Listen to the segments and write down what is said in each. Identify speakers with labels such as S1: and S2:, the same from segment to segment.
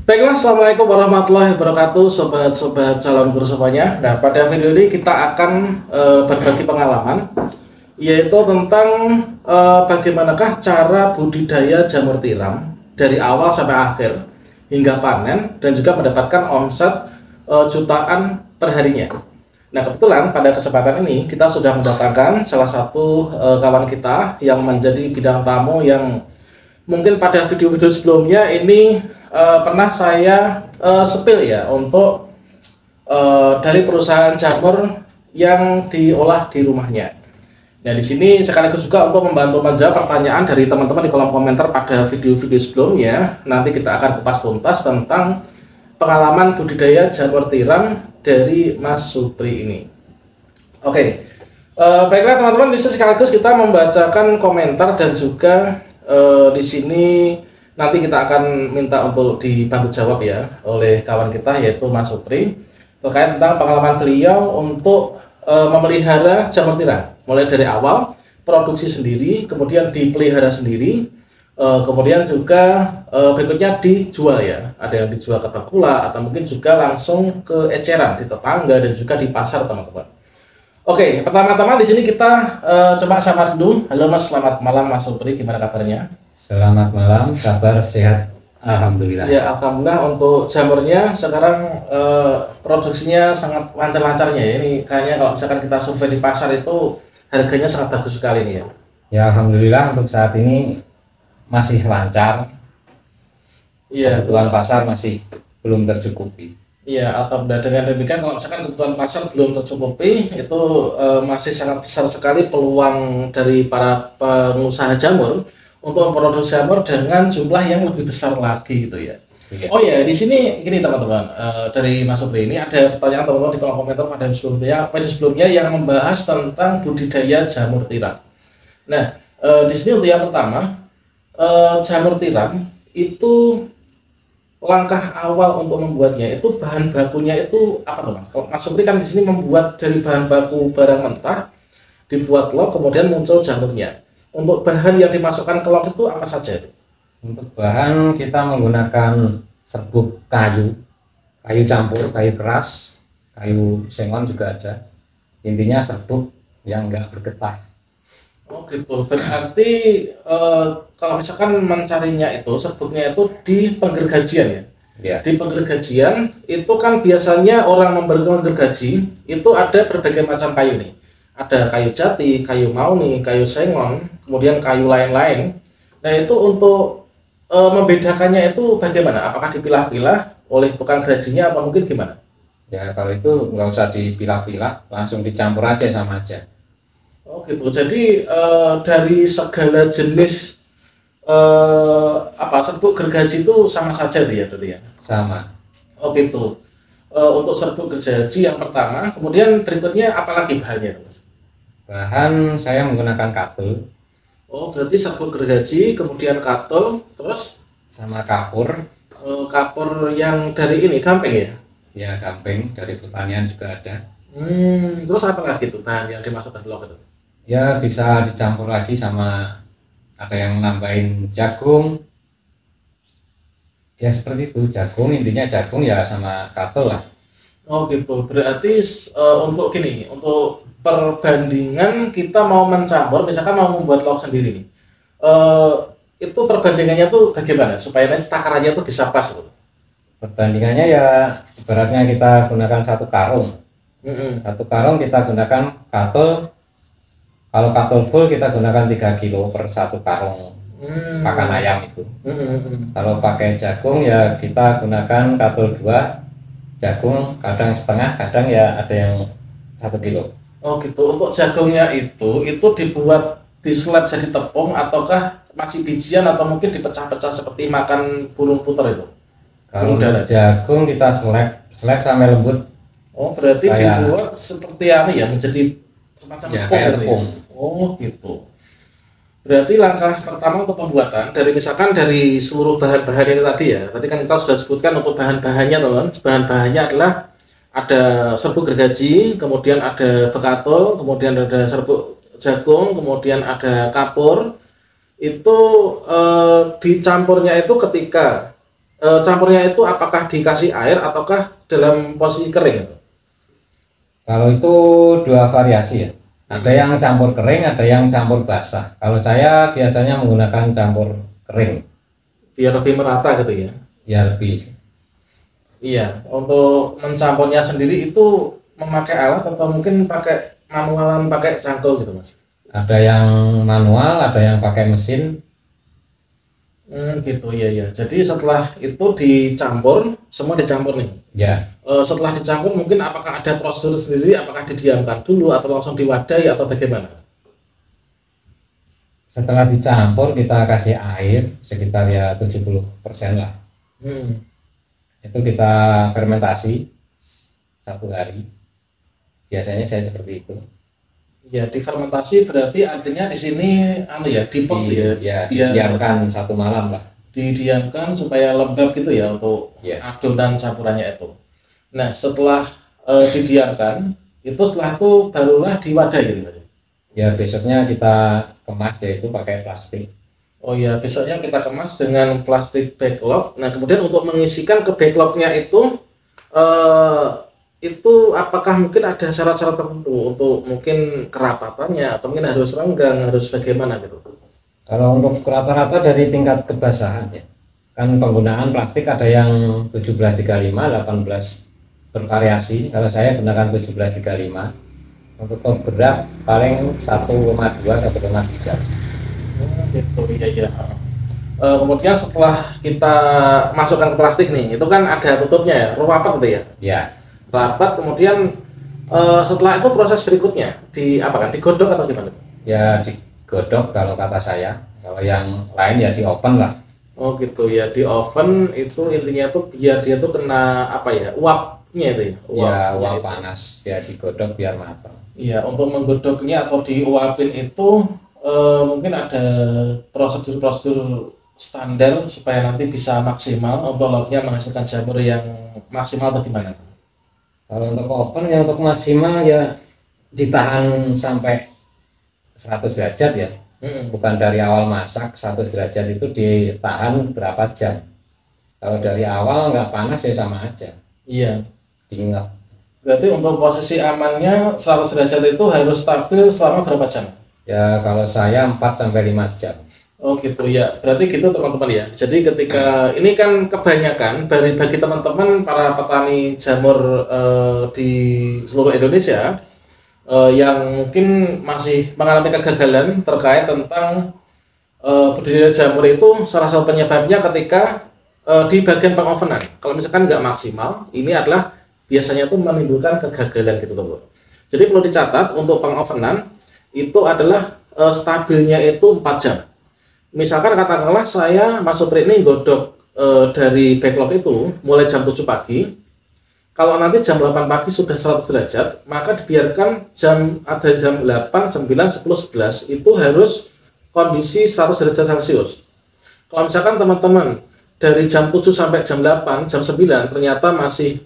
S1: Baiklah, Assalamualaikum warahmatullahi wabarakatuh, sobat-sobat calon guru semuanya. Nah, pada video ini kita akan berbagi pengalaman, yaitu tentang bagaimanakah cara budidaya jamur tiram dari awal sampai akhir hingga panen dan juga mendapatkan omset jutaan perharinya. Nah, kebetulan pada kesempatan ini kita sudah mendatangkan salah satu kawan kita yang menjadi bidang tamu yang mungkin pada video-video sebelumnya ini pernah saya spill ya untuk dari perusahaan jamur yang diolah di rumahnya. Nah, di sini sekaligus juga untuk membantu menjawab pertanyaan dari teman-teman di kolom komentar pada video-video sebelumnya. Nanti kita akan kupas tuntas tentang pengalaman budidaya jamur tiram dari Mas Supri ini. Oke, baiklah teman-teman, bisa sekaligus kita membacakan komentar dan juga di sini nanti kita akan minta untuk dibantu jawab ya oleh kawan kita yaitu Mas Supri terkait tentang pengalaman beliau untuk memelihara jamur tiram mulai dari awal produksi sendiri, kemudian dipelihara sendiri, kemudian juga berikutnya dijual ya, ada yang dijual ke tengkulak atau mungkin juga langsung ke eceran di tetangga dan juga di pasar teman-teman. Oke, pertama-tama di sini kita coba sapa dulu. Halo Mas, selamat malam Mas Supri, gimana kabarnya?
S2: Selamat malam, kabar sehat, alhamdulillah.
S1: Ya, alhamdulillah untuk jamurnya sekarang produksinya sangat lancar-lancarnya ya. Ini kayaknya kalau misalkan kita survei di pasar itu harganya sangat bagus sekali nih ya.
S2: Ya, alhamdulillah untuk saat ini masih lancar.
S1: Iya.
S2: Kebutuhan pasar masih belum tercukupi.
S1: Iya, alhamdulillah. Dengan demikian kalau misalkan kebutuhan pasar belum tercukupi, itu masih sangat besar sekali peluang dari para pengusaha jamur untuk memproduksi jamur dengan jumlah yang lebih besar lagi gitu ya.
S2: Iya.
S1: Oh ya, di sini gini teman-teman, dari Mas Supri ini ada pertanyaan teman-teman di kolom komentar pada sebelumnya yang membahas tentang budidaya jamur tiram. Nah, di sini untuk yang pertama, jamur tiram itu langkah awal untuk membuatnya itu bahan bakunya itu apa teman? Kalau Mas Supri kan di sini membuat dari bahan baku barang mentah, dibuat log kemudian muncul jamurnya. Untuk bahan yang dimasukkan ke log itu apa saja itu?
S2: Untuk bahan kita menggunakan serbuk kayu campur, kayu keras, kayu sengon juga ada. Intinya serbuk yang enggak bergetah.
S1: Oh gitu, berarti kalau misalkan mencarinya itu serbuknya itu di penggergajian ya?
S2: Ya.
S1: Di penggergajian itu kan biasanya orang menggergaji itu ada berbagai macam kayu nih. Ada kayu jati, kayu mauni, kayu sengon, kemudian kayu lain-lain. Nah itu untuk membedakannya itu bagaimana? Apakah dipilah-pilah oleh tukang gerajinya atau mungkin gimana?
S2: Ya, kalau itu nggak usah dipilah-pilah, langsung dicampur aja sama aja.
S1: Oh gitu. Jadi dari segala jenis serbuk gergaji itu sama saja tuh ya, berarti ya?
S2: Sama.
S1: Oh gitu. Untuk serbuk gergaji yang pertama, kemudian berikutnya apalagi bahannya, Mas?
S2: Bahan saya menggunakan katul.
S1: Oh, berarti serbuk gergaji, kemudian katul, terus
S2: Sama kapur.
S1: kapur yang dari ini, gamping ya?
S2: Ya, gamping dari pertanian juga ada.
S1: Terus apa lagi tuh bahan yang dimasukkan ke log itu?
S2: Ya, bisa dicampur lagi sama ada yang nambahin jagung. Ya seperti itu, jagung, intinya jagung ya sama katul lah.
S1: Oh gitu, berarti untuk gini, untuk perbandingan kita mau mencampur, misalkan mau membuat log sendiri nih, itu perbandingannya tuh bagaimana supaya nanti takarannya tuh bisa pas loh.
S2: Perbandingannya ya ibaratnya kita gunakan satu karung. Satu karung kita gunakan katul. Kalau katul full kita gunakan 3 kilo per satu karung pakan ayam itu. Kalau pakai jagung ya kita gunakan katul 2, jagung kadang setengah, kadang ya ada yang 1 kilo.
S1: Oh gitu, untuk jagungnya itu dibuat di slab jadi tepung ataukah masih bijian atau mungkin dipecah-pecah seperti makan burung puter itu?
S2: Kalau
S1: Udah.
S2: jagung kita seleb sampai lembut.
S1: Oh berarti
S2: Kayak-
S1: dibuat seperti apa ya, menjadi semacam
S2: Ya,
S1: tepung
S2: kayak
S1: gitu ya?
S2: tepung.
S1: Oh gitu. Berarti langkah pertama untuk pembuatan dari misalkan dari seluruh bahan-bahan ini tadi ya. Tadi kan kita sudah sebutkan untuk bahan-bahannya teman. Bahan-bahannya adalah ada serbuk gergaji, kemudian ada bekatul, kemudian ada serbuk jagung, kemudian ada kapur. Itu dicampurnya itu ketika campurnya itu apakah dikasih air ataukah dalam posisi kering gitu?
S2: Kalau itu dua variasi ya. Ada yang campur kering, ada yang campur basah. Kalau saya biasanya menggunakan campur kering.
S1: Biar lebih merata gitu ya?
S2: Ya lebih.
S1: Iya, untuk mencampurnya sendiri itu memakai alat atau mungkin pakai manualan pakai cangkul gitu Mas?
S2: Ada yang manual, ada yang pakai mesin.
S1: Gitu ya ya. Jadi setelah itu dicampur, semua dicampur nih.
S2: Ya,
S1: Setelah dicampur mungkin apakah ada prosedur sendiri, apakah didiamkan dulu atau langsung diwadahi atau bagaimana?
S2: setelah dicampur kita kasih air sekitar ya 70% lah.
S1: Hmm.
S2: Itu kita fermentasi 1 hari. Biasanya saya seperti itu.
S1: Ya, difermentasi berarti artinya di sini anu ya, dipot ya,
S2: Ya,
S1: biar
S2: didiamkan 1 malam lah.
S1: didiamkan supaya lembab gitu ya untuk
S2: Ya.
S1: adonan campurannya itu. Nah, setelah didiamkan, itu setelah itu barulah diwadahi gitu.
S2: Ya besoknya kita kemas yaitu pakai plastik.
S1: Oh ya, besoknya kita kemas dengan plastik backlog. Nah, kemudian untuk mengisikan ke backlognya eh, itu apakah mungkin ada syarat-syarat tertentu untuk mungkin kerapatannya atau mungkin harus renggang, harus bagaimana gitu?
S2: Kalau untuk rata-rata dari tingkat kebasahan ya, kan penggunaan plastik ada yang 1735, 18 bervariasi. Kalau saya gunakan 1735. Untuk berat paling 1,2 1,3.
S1: Gitu, iya iya. Kemudian setelah kita masukkan ke plastik nih, itu kan ada tutupnya ya, rapat gitu ya.
S2: Ya,
S1: Rapat, kemudian setelah itu proses berikutnya di apa kan, digodok atau gimana?
S2: ya digodok kalau kata saya. Kalau yang lain ya di oven lah.
S1: Oh gitu ya, di oven itu intinya tuh biar dia tuh kena apa ya, uapnya itu ya.
S2: Ya uap
S1: itu.
S2: panas ya digodok biar matang.
S1: Iya, untuk menggodoknya atau diuapin itu mungkin ada prosedur-prosedur standar supaya nanti bisa maksimal untuk lauknya menghasilkan jamur yang maksimal atau gimana?
S2: Kalau untuk oven yang untuk maksimal ya ditahan sampai 100 derajat ya. Bukan dari awal masak 100 derajat itu ditahan berapa jam. Kalau dari awal nggak panas ya sama aja.
S1: Iya.
S2: Diingat.
S1: Berarti untuk posisi amannya 100 derajat itu harus stabil selama berapa jam?
S2: Ya kalau saya 4 sampai 5 jam.
S1: Oh gitu ya, berarti gitu teman-teman ya. Jadi ketika ini kan kebanyakan bagi teman-teman para petani jamur di seluruh Indonesia yang mungkin masih mengalami kegagalan terkait tentang budidaya jamur itu salah satu penyebabnya ketika di bagian pengovenan. Kalau misalkan nggak maksimal, ini adalah biasanya tuh menimbulkan kegagalan gitu teman. Jadi perlu dicatat untuk pengovenan itu adalah stabilnya itu 4 jam. Misalkan katakanlah saya Mas Supri ini godok dari backlog itu mulai jam 7 pagi. Kalau nanti jam 8 pagi sudah 100 derajat, maka dibiarkan ada jam 8, 9, 10, 11 itu harus kondisi 100 derajat Celcius. Kalau misalkan teman-teman dari jam 7 sampai jam 8, jam 9 ternyata masih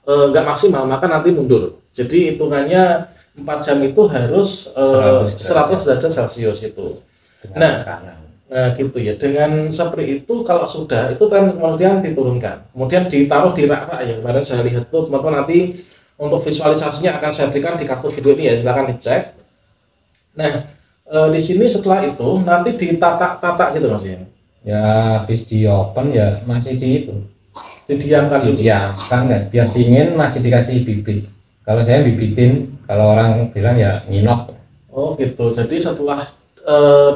S1: nggak maksimal, maka nanti mundur. Jadi hitungannya 4 jam itu harus 100 derajat Celcius itu. Nah, gitu ya. Dengan seperti itu kalau sudah itu kan kemudian diturunkan, kemudian ditaruh di rak-rak ya. Kemarin saya lihat itu teman-teman, nanti untuk visualisasinya akan saya berikan di kartu video ini ya, silahkan dicek. Nah, di sini setelah itu nanti ditatak-tatak gitu Mas ya.
S2: Ya habis di oven ya masih di itu.
S1: Didiamkan dulu.
S2: Didiamkan ya, biar dingin masih dikasih bibit. Kalau saya bibitin, kalau orang bilang ya nginok.
S1: Oh gitu. Jadi setelah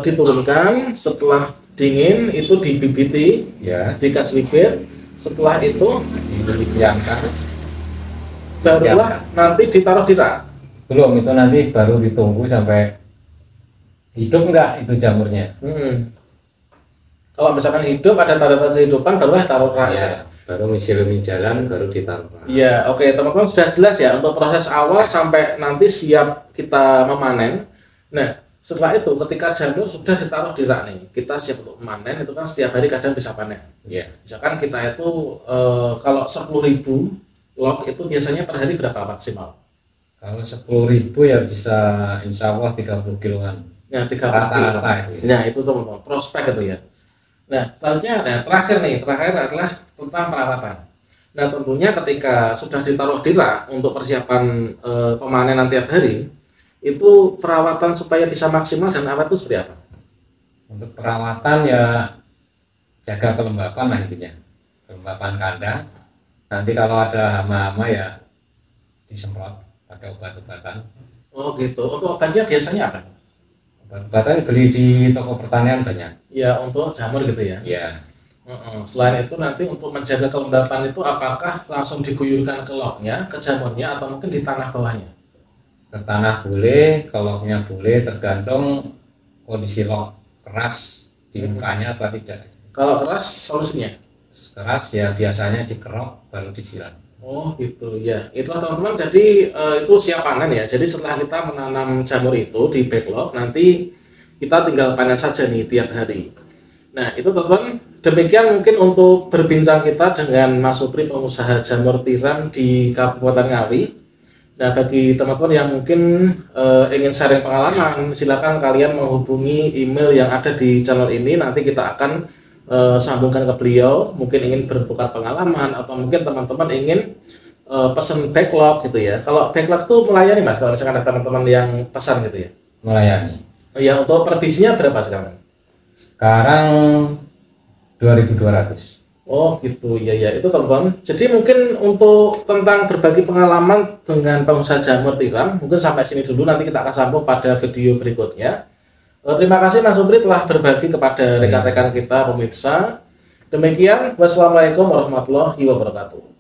S1: diturunkan, setelah dingin itu dibibiti,
S2: Ya,
S1: dikasih bibit. Setelah itu
S2: didiamkan.
S1: barulah nanti ditaruh di rak.
S2: Belum, itu nanti baru ditunggu sampai hidup enggak itu jamurnya.
S1: Kalau misalkan hidup ada tanda-tanda kehidupan barulah taruh rak.
S2: Ya, baru misil-misil jalan baru ditaruh.
S1: Iya, oke teman-teman, sudah jelas ya untuk proses awal sampai nanti siap kita memanen. Nah, setelah itu ketika jamur sudah ditaruh di rak nih, kita siap untuk memanen, itu kan setiap hari kadang bisa panen.
S2: Ya.
S1: Misalkan kita itu kalau 10.000 log itu biasanya per hari berapa maksimal?
S2: Kalau 10.000 ya bisa insya Allah 30 kiloan.
S1: Ya 30 kilo.
S2: Rata-rata.
S1: Nah itu teman-teman, prospek itu ya. Nah selanjutnya, terakhir adalah tentang perawatan. Nah, tentunya ketika sudah ditaruh di rak untuk persiapan pemanenan tiap hari, itu perawatan supaya bisa maksimal dan awet itu seperti apa?
S2: Untuk perawatan ya jaga kelembapan lah intinya, kelembapan kandang. Nanti kalau ada hama-hama ya disemprot pakai obat-obatan.
S1: Oh gitu. Untuk obatnya biasanya apa?
S2: Obat-obatan beli di toko pertanian banyak.
S1: Ya untuk jamur gitu ya.
S2: Ya,
S1: Selain itu nanti untuk menjaga kelembapan itu apakah langsung diguyurkan ke loknya, ke jamurnya, atau mungkin di tanah bawahnya?
S2: ke tanah boleh, ke loknya boleh, tergantung kondisi lok keras di mukanya apa tidak.
S1: Kalau keras solusinya?
S2: Keras ya biasanya dikerok baru disiram.
S1: Oh gitu ya. Itulah teman-teman. Jadi itu siap panen ya. Jadi setelah kita menanam jamur itu di backlog, nanti kita tinggal panen saja nih tiap hari. Nah, itu teman-teman, demikian mungkin untuk berbincang kita dengan Mas Supri, pengusaha jamur tiram di Kabupaten Ngawi. Nah, bagi teman-teman yang mungkin ingin sharing pengalaman, silakan kalian menghubungi email yang ada di channel ini. Nanti kita akan sambungkan ke beliau. Mungkin ingin bertukar pengalaman atau mungkin teman-teman ingin pesan backlog gitu ya. Kalau backlog tuh melayani Mas, kalau misalkan ada teman-teman yang pesan gitu ya.
S2: Melayani.
S1: Ya, untuk per bisinya berapa sekarang?
S2: Sekarang 2.200.
S1: Oh gitu, ya ya itu teman-teman. Jadi mungkin untuk tentang berbagi pengalaman dengan pengusaha jamur tiram, mungkin sampai sini dulu. Nanti kita akan sambung pada video berikutnya. Terima kasih Mas Supri telah berbagi kepada rekan-rekan kita pemirsa. Demikian, wassalamualaikum warahmatullahi wabarakatuh.